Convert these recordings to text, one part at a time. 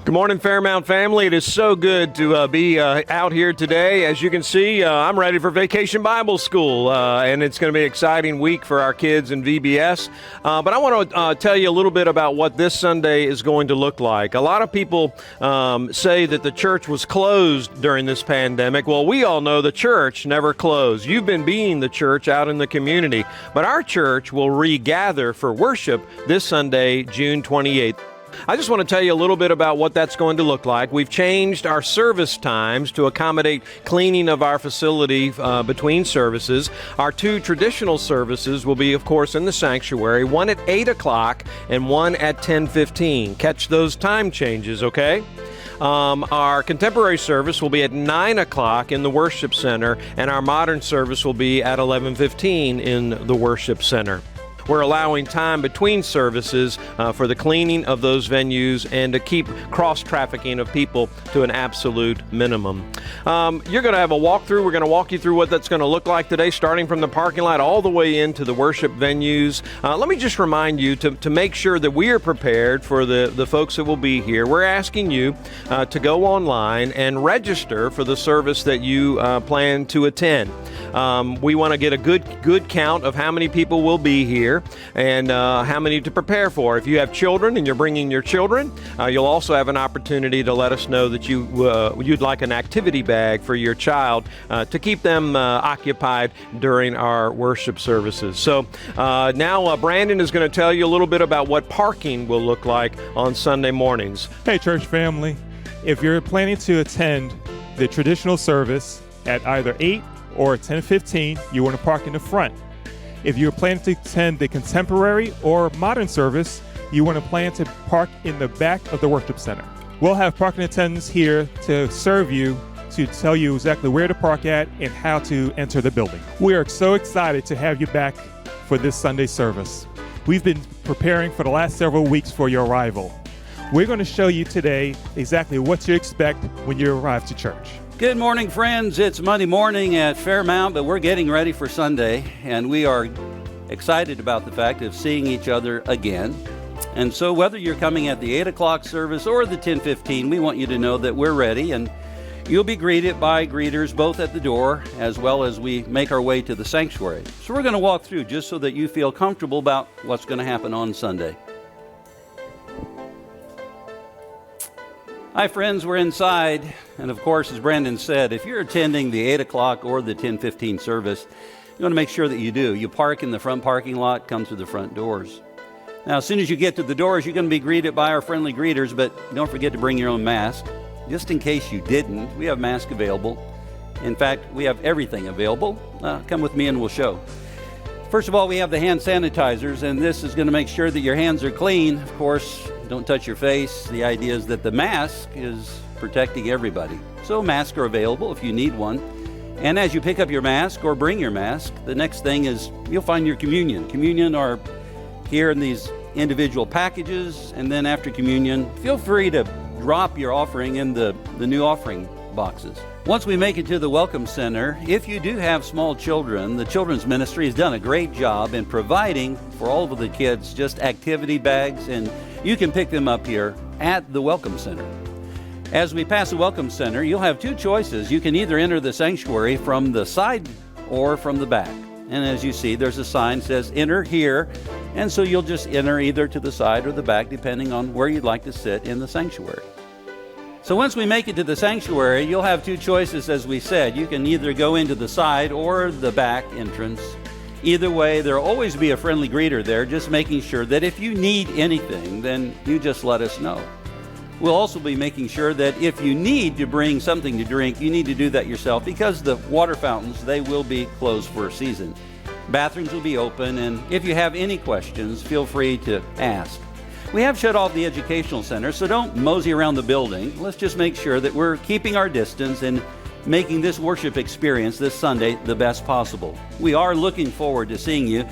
Good morning, Fairmount family. It is so good to be out here today. As you can see, I'm ready for Vacation Bible School, and it's going to be an exciting week for our kids in VBS. But I want to tell you a little bit about what this Sunday is going to look like. A lot of people say that the church was closed during this pandemic. Well, we all know the church never closed. You've been being the church out in the community, but our church will regather for worship this Sunday, June 28th. I just want to tell you a little bit about what that's going to look like. We've changed our service times to accommodate cleaning of our facility between services. Our two traditional services will be, of course, in the sanctuary, one at 8 o'clock and one at 10:15. Catch those time changes, okay? Our contemporary service will be at 9 o'clock in the worship center, and our modern service will be at 11:15 in the worship center. We're allowing time between services for the cleaning of those venues and to keep cross-trafficking of people to an absolute minimum. You're going to have a walkthrough. We're going to walk you through what that's going to look like today, starting from the parking lot all the way into the worship venues. Let me just remind you to make sure that we are prepared for the folks that will be here. We're asking you to go online and register for the service that you plan to attend. We want to get a good count of how many people will be here and how many to prepare for. If you have children and you're bringing your children, you'll also have an opportunity to let us know that you'd like an activity bag for your child to keep them occupied during our worship services. So now Brandon is going to tell you a little bit about what parking will look like on Sunday mornings. Hey, church family, if you're planning to attend the traditional service at either 8 or 10:15, you want to park in the front. If you're planning to attend the contemporary or modern service, you want to plan to park in the back of the worship center. We'll have parking attendants here to serve you, to tell you exactly where to park at and how to enter the building. We are so excited to have you back for this Sunday service. We've been preparing for the last several weeks for your arrival. We're going to show you today exactly what to expect when you arrive to church. Good morning, friends. It's Monday morning at Fairmount, but we're getting ready for Sunday, and we are excited about the fact of seeing each other again. And so whether you're coming at the 8 o'clock service or the 10:15, we want you to know that we're ready, and you'll be greeted by greeters both at the door as well as we make our way to the sanctuary. So we're going to walk through just so that you feel comfortable about what's going to happen on Sunday. Hi, friends, we're inside, and of course, as Brandon said, if you're attending the 8 o'clock or the 10:15 service, you want to make sure that you do. You park in the front parking lot, come through the front doors. Now, as soon as you get to the doors, you're going to be greeted by our friendly greeters, but don't forget to bring your own mask. Just in case you didn't, we have masks available. In fact, we have everything available. Come with me and we'll show. First of all, we have the hand sanitizers, and this is going to make sure that your hands are clean. Of course, don't touch your face. The idea is that the mask is protecting everybody. So masks are available if you need one. And as you pick up your mask or bring your mask, the next thing is you'll find your communion. Communion are here in these individual packages, and then after communion, feel free to drop your offering in the new offering boxes. Once we make it to the Welcome Center, if you do have small children, the Children's Ministry has done a great job in providing for all of the kids just activity bags, and you can pick them up here at the Welcome Center. As we pass the Welcome Center, you'll have two choices. You can either enter the sanctuary from the side or from the back. And as you see, there's a sign that says enter here, and so you'll just enter either to the side or the back depending on where you'd like to sit in the sanctuary. So once we make it to the sanctuary, you'll have two choices, as we said. You can either go into the side or the back entrance. Either way, there'll always be a friendly greeter there, just making sure that if you need anything, then you just let us know. We'll also be making sure that if you need to bring something to drink, you need to do that yourself, because the water fountains, they will be closed for a season. Bathrooms will be open, and if you have any questions, feel free to ask. We have shut off the educational center, so don't mosey around the building. Let's just make sure that we're keeping our distance and making this worship experience this Sunday the best possible. We are looking forward to seeing you.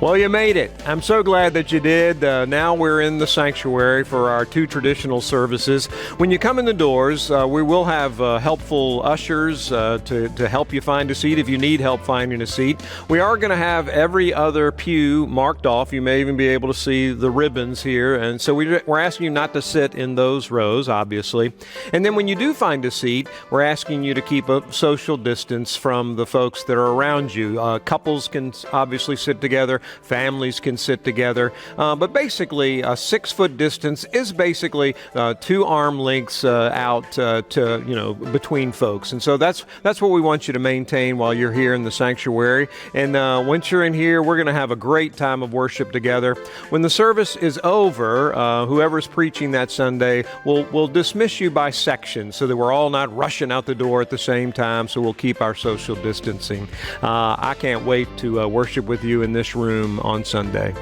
Well, you made it. I'm so glad that you did. Now we're in the sanctuary for our 2 traditional services. When you come in the doors, we will have helpful ushers to help you find a seat if you need help finding a seat. We are going to have every other pew marked off. You may even be able to see the ribbons here. And so we're asking you not to sit in those rows, obviously. And then when you do find a seat, we're asking you to keep a social distance from the folks that are around you. Couples can obviously sit together. Families can sit together, but basically a 6-foot distance is basically 2 arm lengths out to between folks, and so that's what we want you to maintain while you're here in the sanctuary. And once you're in here, we're going to have a great time of worship together. When the service is over, whoever's preaching that Sunday will dismiss you by section, so that we're all not rushing out the door at the same time. So we'll keep our social distancing. I can't wait to worship with you in this room on Sunday.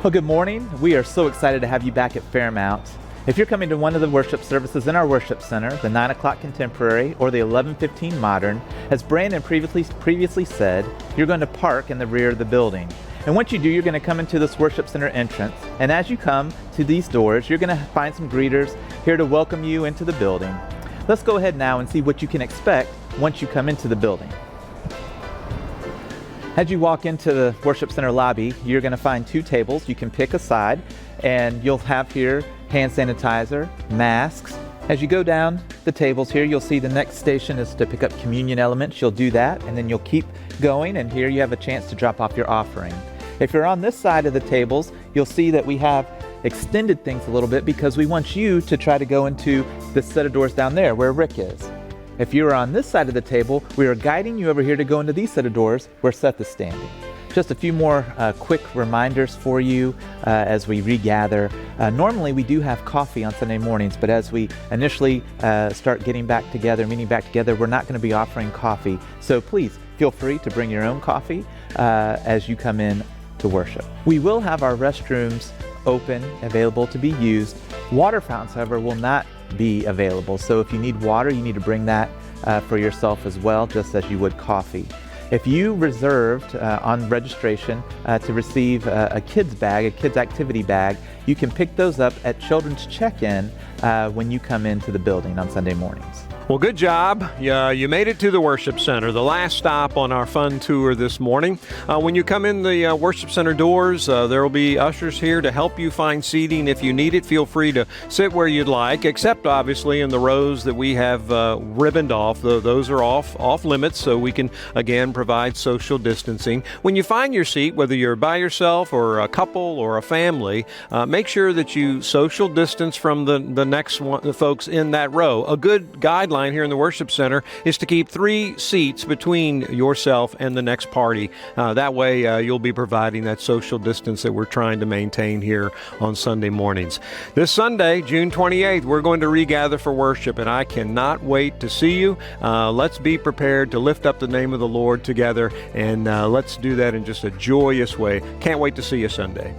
Well, good morning. We are so excited to have you back at Fairmount. If you're coming to one of the worship services in our worship center, the 9 o'clock Contemporary or the 11:15 Modern, as Brandon previously said, you're going to park in the rear of the building. And once you do, you're going to come into this worship center entrance. And as you come to these doors, you're going to find some greeters here to welcome you into the building. Let's go ahead now and see what you can expect once you come into the building. As you walk into the worship center lobby, you're going to find 2 tables. You can pick a side, and you'll have here hand sanitizer, masks. As you go down the tables here, you'll see the next station is to pick up communion elements. You'll do that, and then you'll keep going, and here you have a chance to drop off your offering. If you're on this side of the tables, you'll see that we have extended things a little bit because we want you to try to go into the set of doors down there where Rick is. If you are on this side of the table, we are guiding you over here to go into these set of doors where Seth is standing. Just a few more quick reminders for you as we regather. Normally we do have coffee on Sunday mornings, but as we initially start meeting back together, we're not going to be offering coffee. So please feel free to bring your own coffee as you come in to worship. We will have our restrooms open, available to be used. Water fountains, however, will not be available. So if you need water, you need to bring that for yourself as well, just as you would coffee. If you reserved on registration to receive a kid's bag, a kid's activity bag, you can pick those up at Children's Check-In when you come into the building on Sunday mornings. Well, good job. You made it to the worship center, the last stop on our fun tour this morning. When you come in the worship center doors, there will be ushers here to help you find seating. If you need it, feel free to sit where you'd like, except obviously in the rows that we have ribboned off. Those are off limits, so we can, again, provide social distancing. When you find your seat, whether you're by yourself or a couple or a family, make sure that you social distance from the next one, the folks in that row. A good guideline here in the worship center is to keep 3 seats between yourself and the next party. That way you'll be providing that social distance that we're trying to maintain here on Sunday mornings. This Sunday, June 28th, we're going to regather for worship, and I cannot wait to see you. Let's be prepared to lift up the name of the Lord together, and let's do that in just a joyous way. Can't wait to see you Sunday.